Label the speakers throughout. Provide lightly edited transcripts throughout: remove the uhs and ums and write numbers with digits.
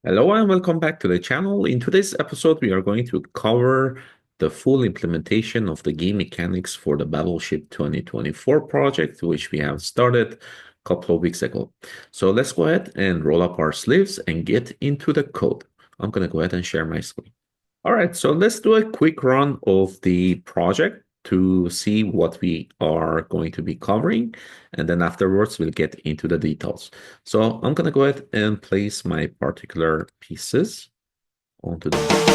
Speaker 1: Hello and welcome back to the channel. In today's episode, we are going to cover the full implementation of the game mechanics for the Battleship 2024 project, which we have started a couple of weeks ago. So let's go ahead and roll up our sleeves and get into the code. I'm going to go ahead and share my screen. All right, so let's do a quick run of the project to see what we are going to be covering. And then afterwards, we'll get into the details. So I'm going to go ahead and place my particular pieces onto the.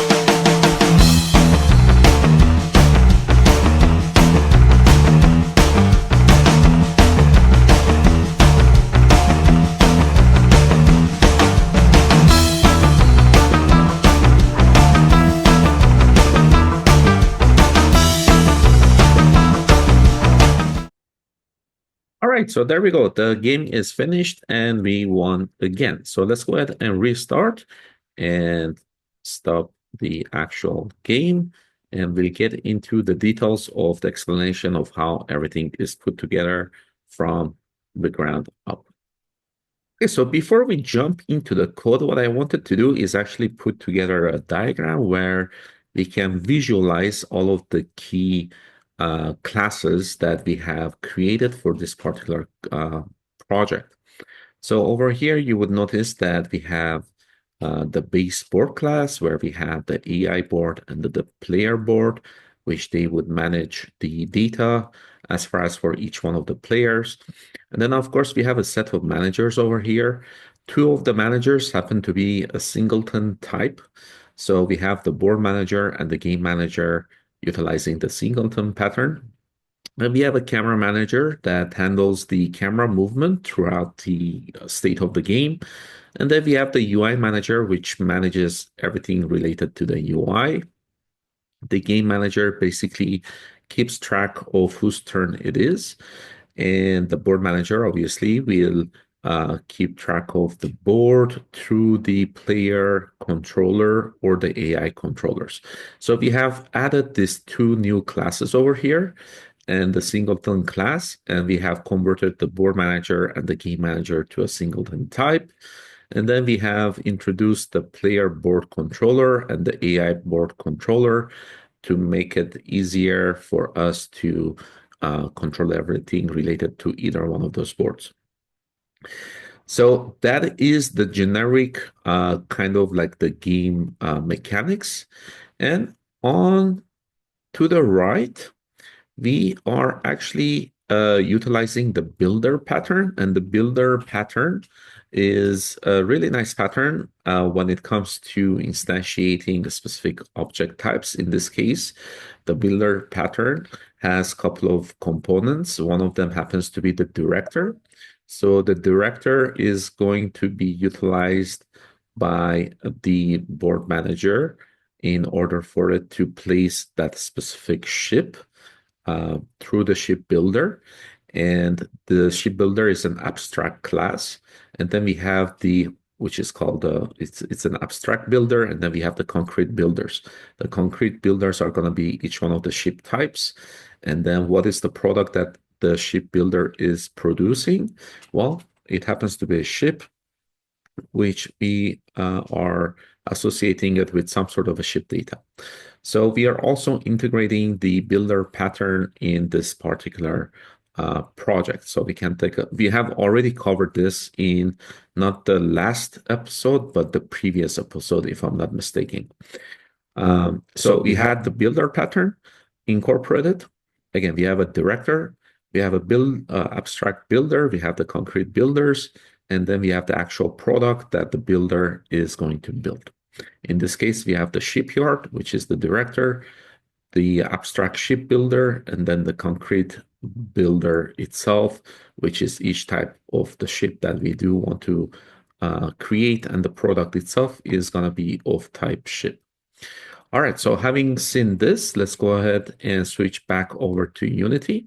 Speaker 1: All right, so there we go. The game is finished and we won again. So let's go ahead and restart and stop the actual game. And we'll get into the details of the explanation of how everything is put together from the ground up. Okay, so before we jump into the code, what I wanted to do is actually put together a diagram where we can visualize all of the key classes that we have created for this particular project. So over here, you would notice that we have the base board class where we have the AI board and the player board, which they would manage the data as far as for each one of the players. And then, of course, we have a set of managers over here. Two of the managers happen to be a singleton type. So we have the board manager and the game manager utilizing the singleton pattern. And we have a camera manager that handles the camera movement throughout the state of the game. And then we have the UI manager, which manages everything related to the UI. The game manager basically keeps track of whose turn it is. And the board manager obviously will keep track of the board through the player controller or the AI controllers. So we have added these two new classes over here and the singleton class, and we have converted the board manager and the game manager to a singleton type. And then we have introduced the player board controller and the AI board controller to make it easier for us to control everything related to either one of those boards. So that is the generic kind of like the game mechanics. And on to the right, we are actually utilizing the builder pattern, and the builder pattern is a really nice pattern when it comes to instantiating specific object types. In this case, the builder pattern has a couple of components. One of them happens to be the director. So the director is going to be utilized by the board manager in order for it to place that specific ship through the ship builder. And the ship builder is an abstract class. And then we have the, which is called, it's an abstract builder. And then we have the concrete builders. The concrete builders are going to be each one of the ship types. And then what is the product that the ship builder is producing? Well, it happens to be a ship, which we are associating it with some sort of a ship data. So we are also integrating the builder pattern in this particular project. So we have already covered this in not the last episode, but the previous episode, if I'm not mistaken. So we had the builder pattern incorporated. Again, we have a director, we have a abstract builder, we have the concrete builders, and then we have the actual product that the builder is going to build. In this case, we have the shipyard, which is the director, the abstract ship builder, and then the concrete builder itself, which is each type of the ship that we do want to create, and the product itself is going to be of type ship. All right, so having seen this, let's go ahead and switch back over to Unity.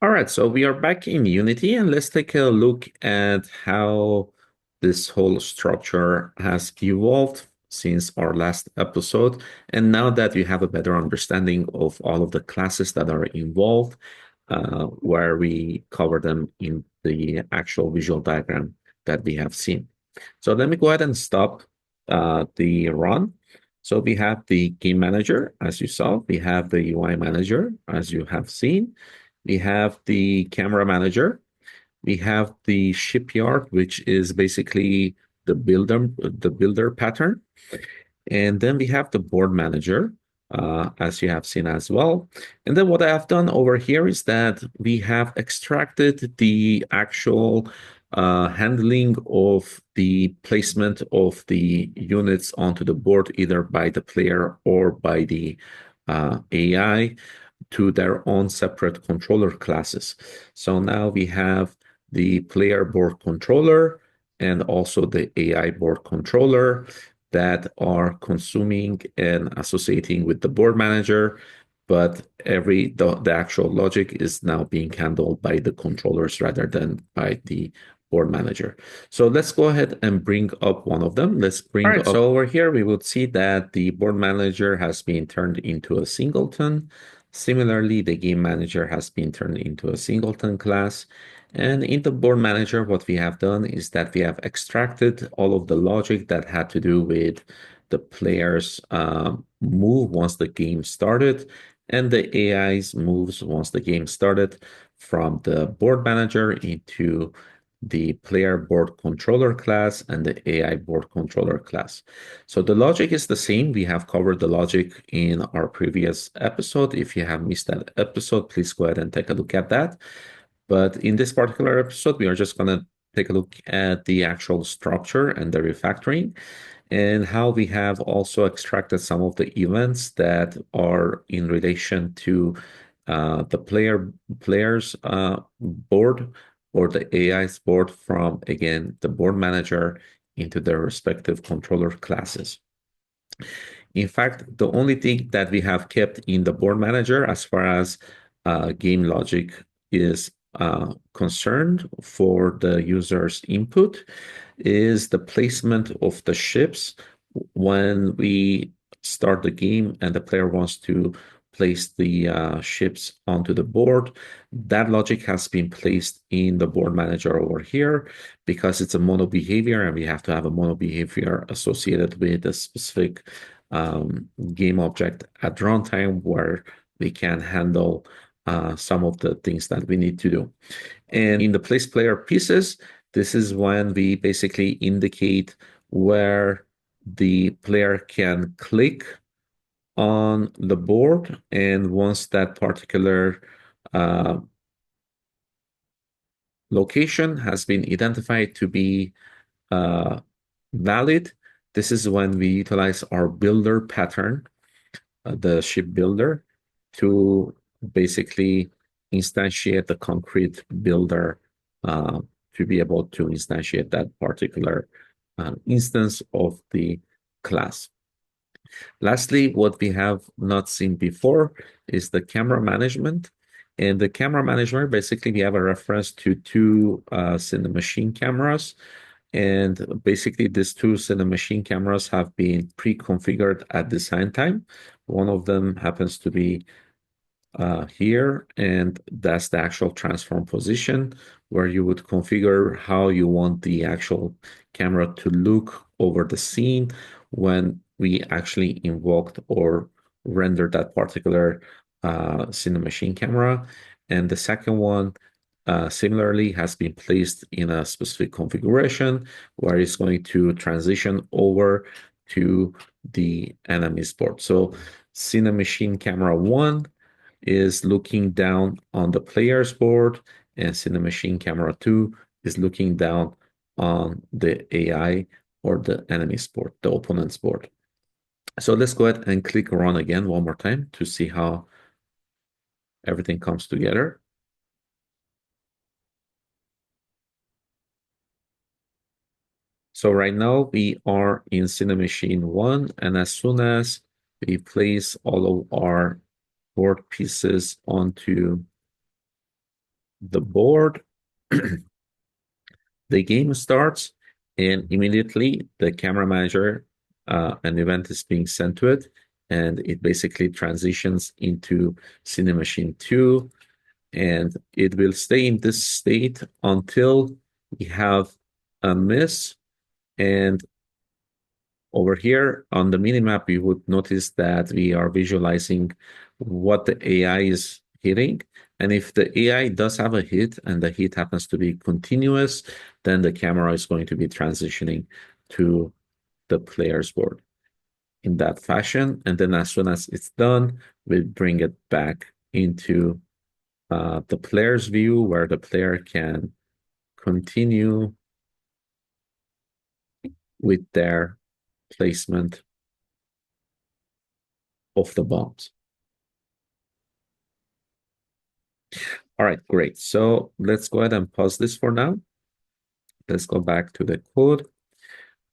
Speaker 1: All right, so we are back in Unity, and let's take a look at how this whole structure has evolved since our last episode. And now that you have a better understanding of all of the classes that are involved, where we cover them in the actual visual diagram that we have seen. So let me go ahead and stop the run. So we have the game manager, as you saw. We have the UI manager, as you have seen. We have the camera manager. We have the shipyard, which is basically the builder pattern. And then we have the board manager, as you have seen as well. And then what I have done over here is that we have extracted the actual handling of the placement of the units onto the board, either by the player or by the AI, to their own separate controller classes. So now we have the player board controller and also the AI board controller that are consuming and associating with the board manager, but the actual logic is now being handled by the controllers rather than by the board manager. So let's go ahead and bring up one of them. Let's bring All right, up. So over here, we would see that the board manager has been turned into a singleton. Similarly, the game manager has been turned into a singleton class. And in the board manager, what we have done is that we have extracted all of the logic that had to do with the player's move once the game started and the AI's moves once the game started from the board manager into the player board controller class and the AI board controller class. So the logic is the same. We have covered the logic in our previous episode. If you have missed that episode, please go ahead and take a look at that. But in this particular episode, we are just going to take a look at the actual structure and the refactoring and how we have also extracted some of the events that are in relation to the player's board or the AI's board from, again, the board manager into their respective controller classes. In fact, the only thing that we have kept in the board manager as far as game logic is concerned for the user's input is the placement of the ships when we start the game and the player wants to place the ships onto the board. That logic has been placed in the board manager over here because it's a mono behavior and we have to have a mono behavior associated with a specific game object at runtime where we can handle some of the things that we need to do. And in the place player pieces, this is when we basically indicate where the player can click on the board. And once that particular location has been identified to be valid, this is when we utilize our builder pattern, the ship builder, to basically instantiate the concrete builder to be able to instantiate that particular instance of the class. Lastly, what we have not seen before is the camera management. And the camera management, basically, we have a reference to two Cinemachine cameras. And basically, these two Cinemachine cameras have been pre-configured at design time. One of them happens to be here, and that's the actual transform position where you would configure how you want the actual camera to look over the scene when we actually invoked or rendered that particular Cinemachine camera. And the second one similarly has been placed in a specific configuration where it's going to transition over to the enemy's board. So Cinemachine camera 1 is looking down on the player's board, and Cinemachine camera 2 is looking down on the AI or the enemy's board, the opponent's board. So let's go ahead and click run again one more time to see how everything comes together. So right now we are in Cinemachine 1, and as soon as we place all of our board pieces onto the board, the game starts, and immediately the camera manager, an event is being sent to it, and it basically transitions into Cinemachine 2, and it will stay in this state until we have a miss and Over here on the minimap, you would notice that we are visualizing what the AI is hitting. And if the AI does have a hit and the hit happens to be continuous, then the camera is going to be transitioning to the player's board in that fashion. And then as soon as it's done, we bring it back into the player's view where the player can continue with their placement of the bombs. All right, great. So let's go ahead and pause this for now. Let's go back to the code.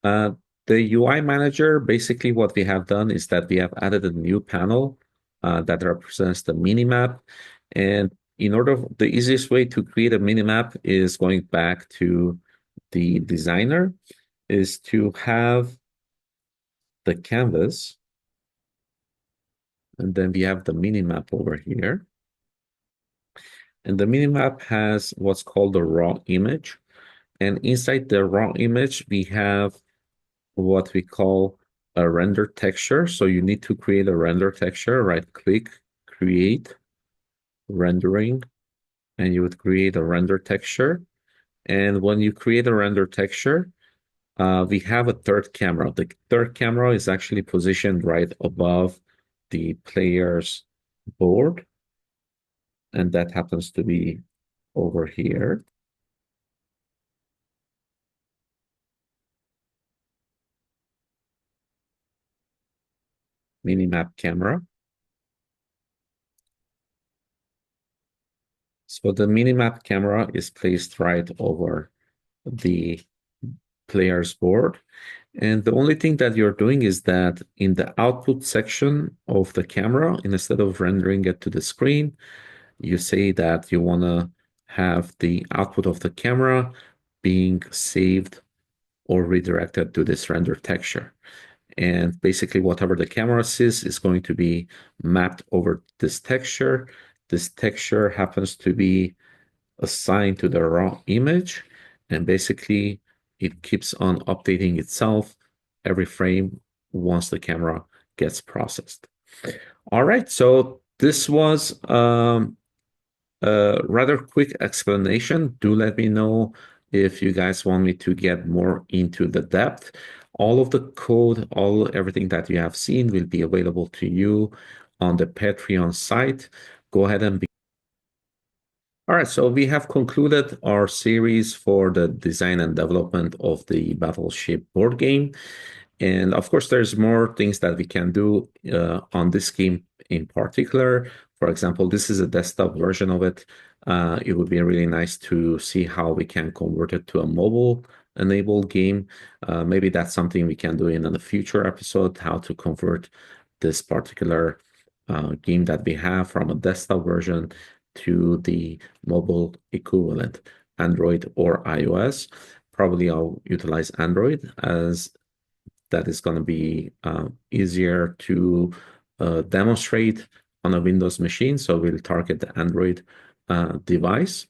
Speaker 1: Uh, the UI manager, basically what we have done is that we have added a new panel that represents the minimap. And the easiest way to create a minimap is going back to the designer, is to have the canvas. And then we have the minimap over here. And the minimap has what's called the raw image. And inside the raw image, we have what we call a render texture. So you need to create a render texture, right click, create, rendering, and you would create a render texture. And when you create a render texture, we have a third camera. The third camera is actually positioned right above the player's board. And that happens to be over here. Minimap camera. So the minimap camera is placed right over the player's board. And the only thing that you're doing is that in the output section of the camera, instead of rendering it to the screen, you say that you want to have the output of the camera being saved or redirected to this render texture. And basically, whatever the camera sees is going to be mapped over this texture. This texture happens to be assigned to the raw image, and basically it keeps on updating itself every frame once the camera gets processed. All right, so this was a rather quick explanation. Do let me know if you guys want me to get more into the depth. All of the code, everything that you have seen will be available to you on the Patreon site. Go ahead and all right, so we have concluded our series for the design and development of the Battleship board game. And of course, there's more things that we can do on this game in particular. For example, this is a desktop version of it. It would be really nice to see how we can convert it to a mobile-enabled game. Maybe that's something we can do in a future episode, how to convert this particular game that we have from a desktop version to the mobile equivalent, Android or iOS. Probably I'll utilize Android, as that is going to be easier to demonstrate on a Windows machine. So we'll target the Android device.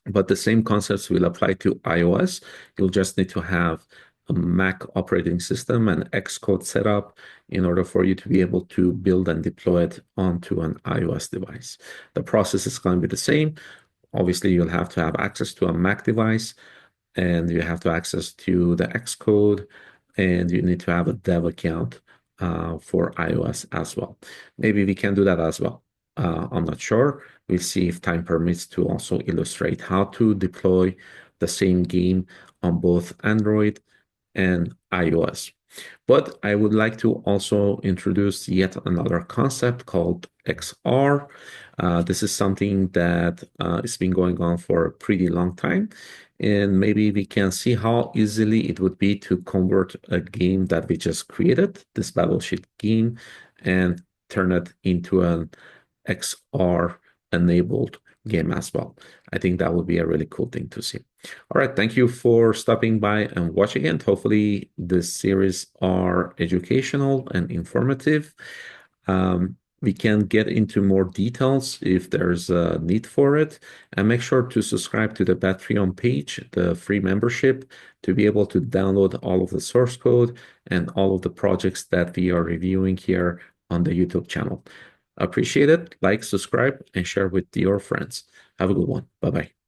Speaker 1: But the same concepts will apply to iOS. You'll just need to have a Mac operating system and Xcode setup in order for you to be able to build and deploy it onto an iOS device. The process is going to be the same. Obviously, you'll have to have access to a Mac device, and you have to access to the Xcode, and you need to have a dev account for iOS as well. Maybe we can do that as well. I'm not sure. We'll see if time permits to also illustrate how to deploy the same game on both Android and iOS. But I would like to also introduce yet another concept called XR. This is something that has been going on for a pretty long time. And maybe we can see how easily it would be to convert a game that we just created, this Battleship game, and turn it into an XR enabled game as well. I think that would be a really cool thing to see. All right, thank you for stopping by and watching it. Hopefully this series are educational and informative. we can get into more details if there's a need for it. And make sure to subscribe to the Patreon page, the free membership, to be able to download all of the source code and all of the projects that we are reviewing here on the YouTube channel. Appreciate it. Like, subscribe, and share with your friends. Have a good one. Bye bye.